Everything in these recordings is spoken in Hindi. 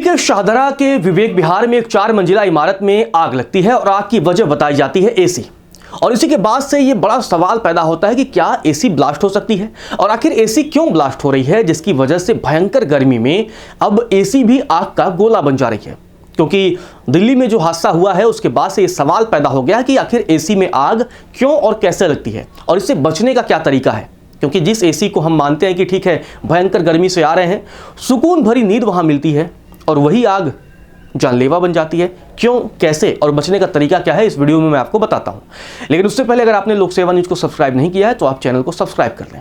के शाहदरा के विवेक विहार में एक 4 मंजिला इमारत में आग लगती है और आग की वजह बताई जाती है एसी। और इसी के बाद से ये बड़ा सवाल पैदा होता है कि क्या एसी ब्लास्ट हो सकती है और आखिर एसी क्यों ब्लास्ट हो रही है, जिसकी वजह से भयंकर गर्मी में अब एसी भी आग का गोला बन जा रही है। क्योंकि दिल्ली में जो हादसा हुआ है उसके बाद से ये सवाल पैदा हो गया कि आखिर एसी में आग क्यों और कैसे लगती है और इससे बचने का क्या तरीका है। क्योंकि जिस एसी को हम मानते हैं कि ठीक है भयंकर गर्मी से आ रहे हैं, सुकून भरी नींद वहां मिलती है, और वही आग जानलेवा बन जाती है। क्यों, कैसे और बचने का तरीका क्या है, इस वीडियो में मैं आपको बताता हूं। लेकिन उससे पहले अगर आपने लोक सेवा न्यूज को सब्सक्राइब नहीं किया है तो आप चैनल को सब्सक्राइब कर लें।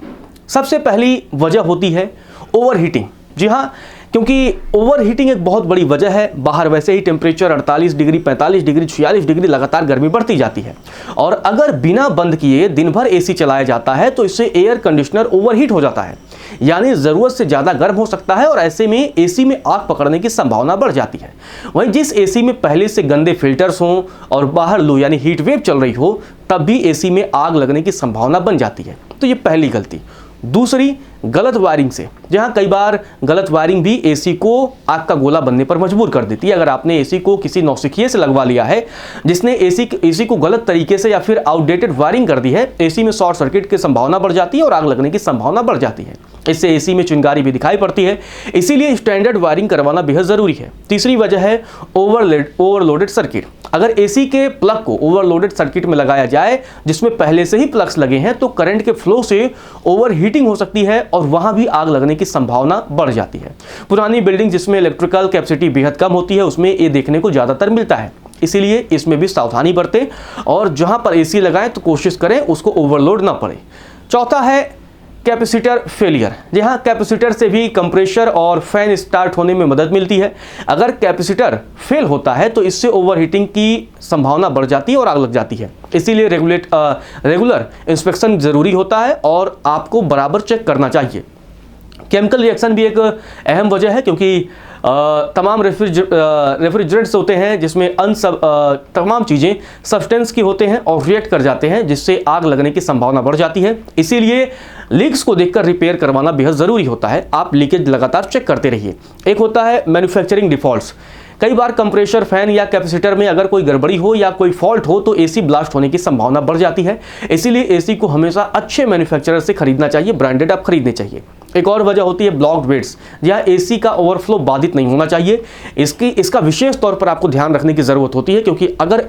सबसे पहली वजह होती है ओवर हीटिंग। जी हाँ, क्योंकि ओवर हीटिंग एक बहुत बड़ी वजह है। बाहर वैसे ही टेम्परेचर 48 डिग्री, 45 डिग्री, 46 डिग्री लगातार गर्मी बढ़ती जाती है, और अगर बिना बंद किए दिन भर एसी चलाया जाता है तो इससे एयर कंडीशनर ओवरहीट हो जाता है, यानी जरूरत से ज्यादा गर्म हो सकता है, और ऐसे में एसी में आग पकड़ने की संभावना बढ़ जाती है। वहीं जिस एसी में पहले से गंदे फिल्टर्स हों और बाहर लू यानी हीट वेव चल रही हो, तब भी एसी में आग लगने की संभावना बन जाती है। तो ये पहली गलती। दूसरी, गलत वायरिंग से। जहां कई बार गलत वायरिंग भी एसी को आग का गोला बनने पर मजबूर कर देती है। अगर आपने एसी को किसी नौसिखिए से लगवा लिया है जिसने एसी को गलत तरीके से या फिर आउटडेटेड वायरिंग कर दी है, एसी में शॉर्ट सर्किट की संभावना बढ़ जाती है और आग लगने की संभावना बढ़ जाती है। इससे एसी में चिंगारी भी दिखाई पड़ती है, इसीलिए स्टैंडर्ड वायरिंग करवाना बेहद जरूरी है। तीसरी वजह है ओवरलोडेड सर्किट। अगर एसी के प्लग को ओवरलोडेड सर्किट में लगाया जाए जिसमें पहले से ही प्लग्स लगे हैं, तो करंट के फ्लो से ओवरहीटिंग हो सकती है और वहां भी आग लगने की संभावना बढ़ जाती है। पुरानी बिल्डिंग जिसमें इलेक्ट्रिकल कैपेसिटी बेहद कम होती है, उसमें ये देखने को ज्यादातर मिलता है, इसीलिए इसमें भी सावधानी बरतें और जहां पर एसी लगाएं तो कोशिश करें उसको ओवरलोड ना पड़े। चौथा है कैपेसिटर फेलियर। जी हाँ, कैपेसिटर से भी कंप्रेसर और फैन स्टार्ट होने में मदद मिलती है। अगर कैपेसिटर फेल होता है तो इससे ओवरहीटिंग की संभावना बढ़ जाती है और आग लग जाती है। इसीलिए रेगुलर इंस्पेक्शन जरूरी होता है और आपको बराबर चेक करना चाहिए। केमिकल रिएक्शन भी एक अहम वजह है, क्योंकि तमाम रेफ्रिजरेंट्स होते हैं जिसमें तमाम चीज़ें सब्सटेंस की होते हैं और रिएक्ट कर जाते हैं, जिससे आग लगने की संभावना बढ़ जाती है। इसीलिए लीक्स को देखकर रिपेयर करवाना बेहद ज़रूरी होता है। आप लीकेज लगातार चेक करते रहिए। एक होता है मैन्युफैक्चरिंग डिफॉल्ट्स। कई बार कंप्रेसर, फैन या कैपेसिटर में अगर कोई गड़बड़ी हो या कोई फॉल्ट हो तो एसी ब्लास्ट होने की संभावना बढ़ जाती है। इसीलिए एसी को हमेशा अच्छे मैन्युफैक्चरर से खरीदना चाहिए, ब्रांडेड आप खरीदने चाहिए। एक और वजह होती है ब्लॉक्ड वेट्स, जहाँ एसी का ओवरफ्लो बाधित नहीं होना चाहिए। इसका विशेष तौर पर आपको ध्यान रखने की जरूरत होती है, क्योंकि अगर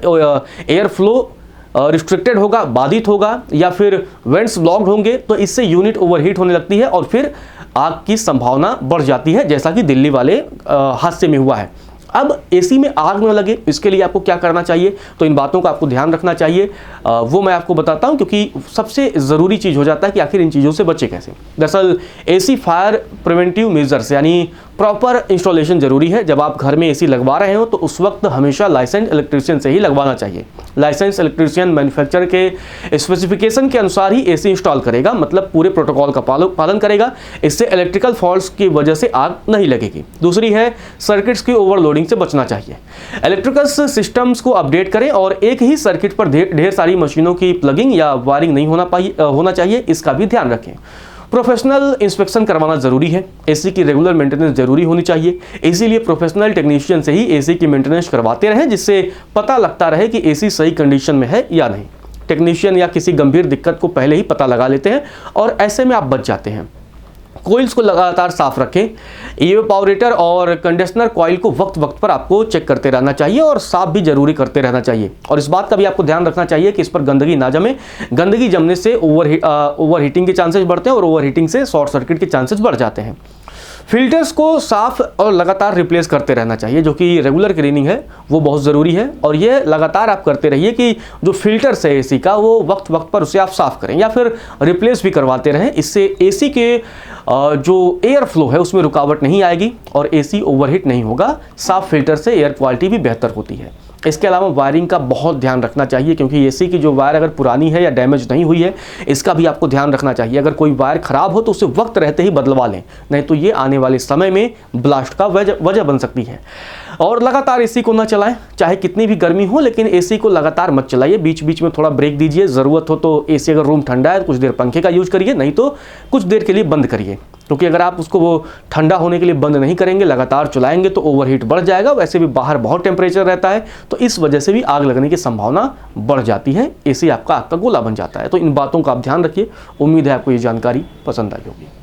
एयर फ्लो रिस्ट्रिक्टेड होगा, बाधित होगा या फिर वेंट्स ब्लॉक्ड होंगे तो इससे यूनिट ओवरहीट होने लगती है और फिर आग की संभावना बढ़ जाती है, जैसा कि दिल्ली वाले हादसे में हुआ है। अब एसी में आग न लगे इसके लिए आपको क्या करना चाहिए, तो इन बातों का आपको ध्यान रखना चाहिए। वो मैं आपको बताता हूं, क्योंकि सबसे ज़रूरी चीज़ हो जाता है कि आखिर इन चीज़ों से बचे कैसे। दरअसल एसी फायर प्रिवेंटिव मेजर्स यानी प्रॉपर इंस्टॉलेशन जरूरी है। जब आप घर में एसी लगवा रहे हो तो उस वक्त हमेशा लाइसेंस इलेक्ट्रीशियन से ही लगवाना चाहिए। लाइसेंस इलेक्ट्रीशियन मैन्युफैक्चरर के स्पेसिफिकेशन के अनुसार ही एसी इंस्टॉल करेगा, मतलब पूरे प्रोटोकॉल का पालन करेगा। इससे इलेक्ट्रिकल फॉल्ट्स की वजह से आग नहीं लगेगी। दूसरी है सर्किट्स की ओवरलोडिंग से बचना चाहिए। इलेक्ट्रिकल सिस्टम्स को अपडेट करें और एक ही सर्किट पर ढेर सारी मशीनों की प्लगिंग या वायरिंग नहीं होना चाहिए, इसका भी ध्यान रखें। प्रोफेशनल इंस्पेक्शन करवाना जरूरी है। एसी की रेगुलर मेंटेनेंस जरूरी होनी चाहिए, इसीलिए प्रोफेशनल टेक्नीशियन से ही एसी की मेंटेनेंस करवाते रहें, जिससे पता लगता रहे कि एसी सही कंडीशन में है या नहीं। टेक्नीशियन या किसी गंभीर दिक्कत को पहले ही पता लगा लेते हैं और ऐसे में आप बच जाते हैं। कोइल्स को लगातार साफ रखें। इवेपोरेटर और कंडीशनर कॉइल को वक्त वक्त पर आपको चेक करते रहना चाहिए और साफ भी जरूरी करते रहना चाहिए। और इस बात का भी आपको ध्यान रखना चाहिए कि इस पर गंदगी ना जमे। गंदगी जमने से ओवरहीटिंग के चांसेस बढ़ते हैं और ओवरहीटिंग से शॉर्ट सर्किट के चांसेस बढ़ जाते हैं। फिल्टर्स को साफ और लगातार रिप्लेस करते रहना चाहिए, जो कि रेगुलर क्लीनिंग है वो बहुत ज़रूरी है। और ये लगातार आप करते रहिए कि जो फिल्टर्स है एसी का वो वक्त वक्त पर उसे आप साफ़ करें या फिर रिप्लेस भी करवाते रहें। इससे एसी के जो एयर फ्लो है उसमें रुकावट नहीं आएगी और एसी ओवरहीट नहीं होगा। साफ फिल्टर से एयर क्वालिटी भी बेहतर होती है। इसके अलावा वायरिंग का बहुत ध्यान रखना चाहिए, क्योंकि एसी की जो वायर अगर पुरानी है या डैमेज नहीं हुई है इसका भी आपको ध्यान रखना चाहिए। अगर कोई वायर खराब हो तो उसे वक्त रहते ही बदलवा लें, नहीं तो ये आने वाले समय में ब्लास्ट का वजह बन सकती है। और लगातार एसी को ना चलाएं, चाहे कितनी भी गर्मी हो, लेकिन एसी को लगातार मत चलाइए, बीच बीच में थोड़ा ब्रेक दीजिए। ज़रूरत हो तो एसी, अगर रूम ठंडा है तो कुछ देर पंखे का यूज़ करिए, नहीं तो कुछ देर के लिए बंद करिए, क्योंकि अगर आप उसको वो ठंडा होने के लिए बंद नहीं करेंगे, लगातार चलाएंगे तो ओवरहीट बढ़ जाएगा। वैसे भी बाहर बहुत टेम्परेचर रहता है, तो इस वजह से भी आग लगने की संभावना बढ़ जाती है। एसी आपका आग का गोला बन जाता है। तो इन बातों का आप ध्यान रखिए। उम्मीद है आपको ये जानकारी पसंद आई होगी।